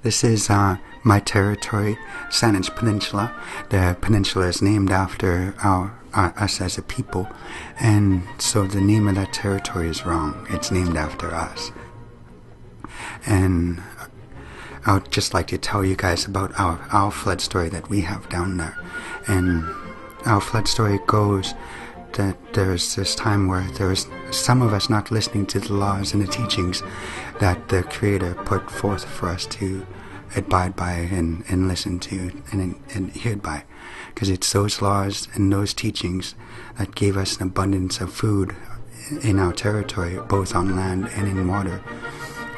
This is my territory, Saanich Peninsula. The peninsula is named after us as a people, and so the name of that territory is wrong. It's named after us. And I would just like to tell you guys about our flood story that we have down there. And our flood story goes that there's this time where there was some of us not listening to the laws and the teachings that the Creator put forth for us to abide by and listen to and adhere by, because it's those laws and those teachings that gave us an abundance of food in our territory, both on land and in water.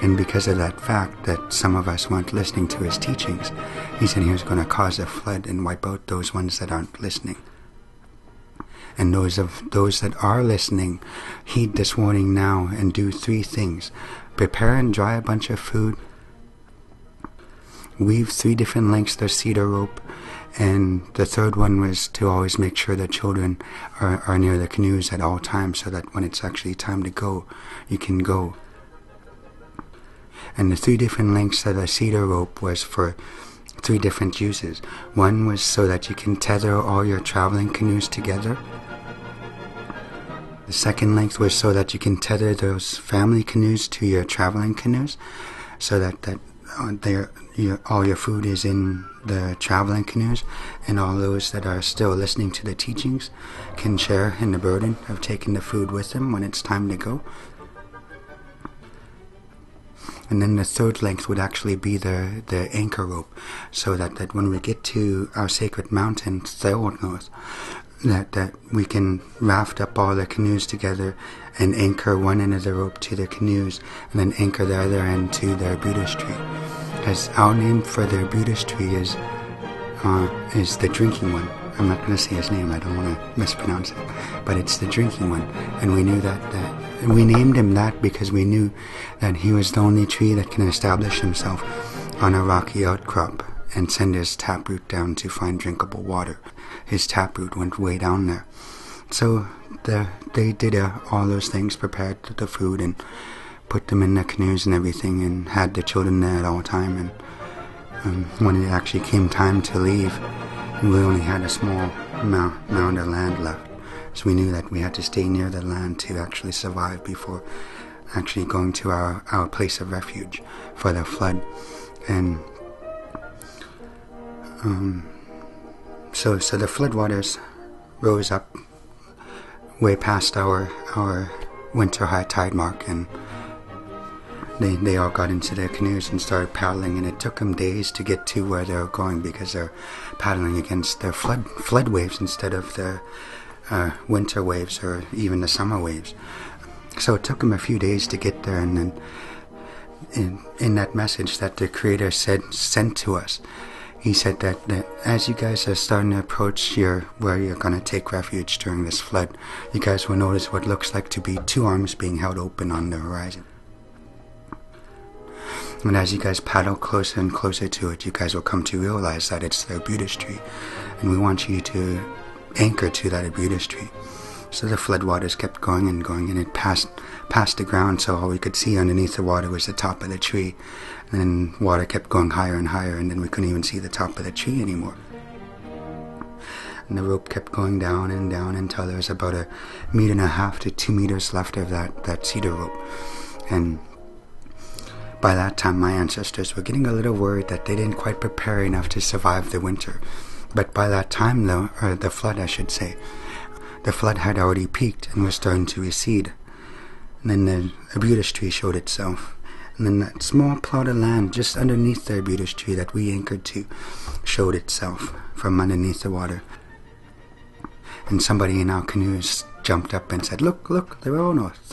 And because of that fact that some of us weren't listening to his teachings, he said he was going to cause a flood and wipe out those ones that aren't listening. And those that are listening, heed this warning now and do 3 things. Prepare and dry a bunch of food. Weave 3 different lengths of cedar rope. And the 3rd one was to always make sure that children are near the canoes at all times, so that when it's actually time to go, you can go. And the 3 different lengths of the cedar rope was for 3 different uses. One was so that you can tether all your traveling canoes together. The 2nd length was so that you can tether those family canoes to your traveling canoes, so that all your food is in the traveling canoes, and all those that are still listening to the teachings can share in the burden of taking the food with them when it's time to go. And then the 3rd length would actually be the anchor rope, so that when we get to our sacred mountain, Theonorth, that we can raft up all the canoes together and anchor one end of the rope to the canoes, and then anchor the other end to the arbutus tree. As our name for the arbutus tree is the drinking one. I'm not going to say his name, I don't want to mispronounce it, but it's the drinking one. And we knew that we named him that because we knew that he was the only tree that can establish himself on a rocky outcrop and send his taproot down to find drinkable water. His taproot went way down there. So they did all those things, prepared the food and put them in the canoes and everything, and had the children there at all time. And when it actually came time to leave, we only had a small mound of land left. So we knew that we had to stay near the land to actually survive before actually going to our place of refuge for the flood. And so the floodwaters rose up way past our winter high tide mark, and they all got into their canoes and started paddling, and it took them days to get to where they were going because they're paddling against the flood waves instead of the winter waves or even the summer waves. So it took them a few days to get there, and then in that message that the Creator sent to us, he said that as you guys are starting to approach where you're going to take refuge during this flood, you guys will notice what looks like to be 2 arms being held open on the horizon. And as you guys paddle closer and closer to it, you guys will come to realize that it's the arbutus tree, and we want you to anchor to that arbutus tree. So the floodwaters kept going, and it passed the ground, so all we could see underneath the water was the top of the tree. And then water kept going higher and higher, and then we couldn't even see the top of the tree anymore. And the rope kept going down and down until there was about 1.5 meters to 2 meters left of that cedar rope. And by that time, my ancestors were getting a little worried that they didn't quite prepare enough to survive the winter. But by that time, though, or the flood, I should say, the flood had already peaked and was starting to recede. And then the arbutus tree showed itself. And then that small plot of land just underneath the arbutus tree that we anchored to showed itself from underneath the water. And somebody in our canoes jumped up and said, look, they're all north.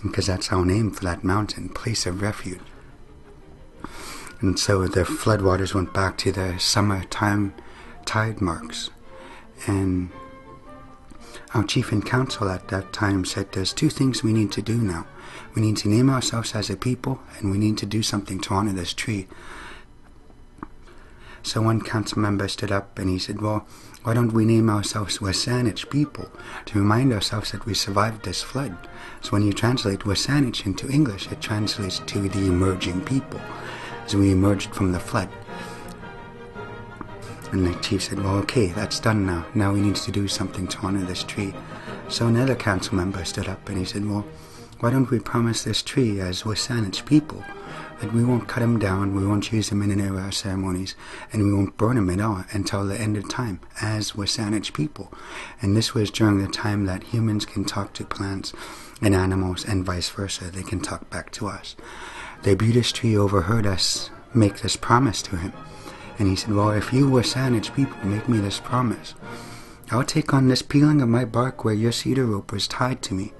Because that's our name for that mountain, place of refuge. And so the floodwaters went back to the summertime tide marks. And our chief in council at that time said, there's 2 things we need to do now. We need to name ourselves as a people, and we need to do something to honor this tree. So one council member stood up and he said, well, why don't we name ourselves WASANEC people to remind ourselves that we survived this flood? So when you translate WASANEC into English, it translates to the emerging people, as we emerged from the flood. And the chief said, well, okay, that's done now. Now we need to do something to honor this tree. So another council member stood up and he said, well, why don't we promise this tree as WASANEC people that we won't cut him down, we won't use him in any of our ceremonies, and we won't burn him at all until the end of time as WASANEC people. And this was during the time that humans can talk to plants and animals and vice versa. They can talk back to us. The Buddhist tree overheard us make this promise to him. And he said, well, if you WASANEC people make me this promise, I'll take on this peeling of my bark where your cedar rope was tied to me,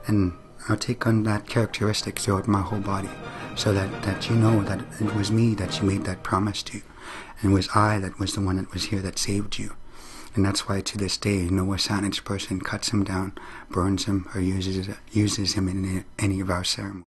and I'll take on that characteristic throughout my whole body, so that you know that it was me that you made that promise to, and it was I that was the one that was here that saved you. And that's why to this day, no WASANEC person cuts him down, burns him, or uses him in any of our ceremonies.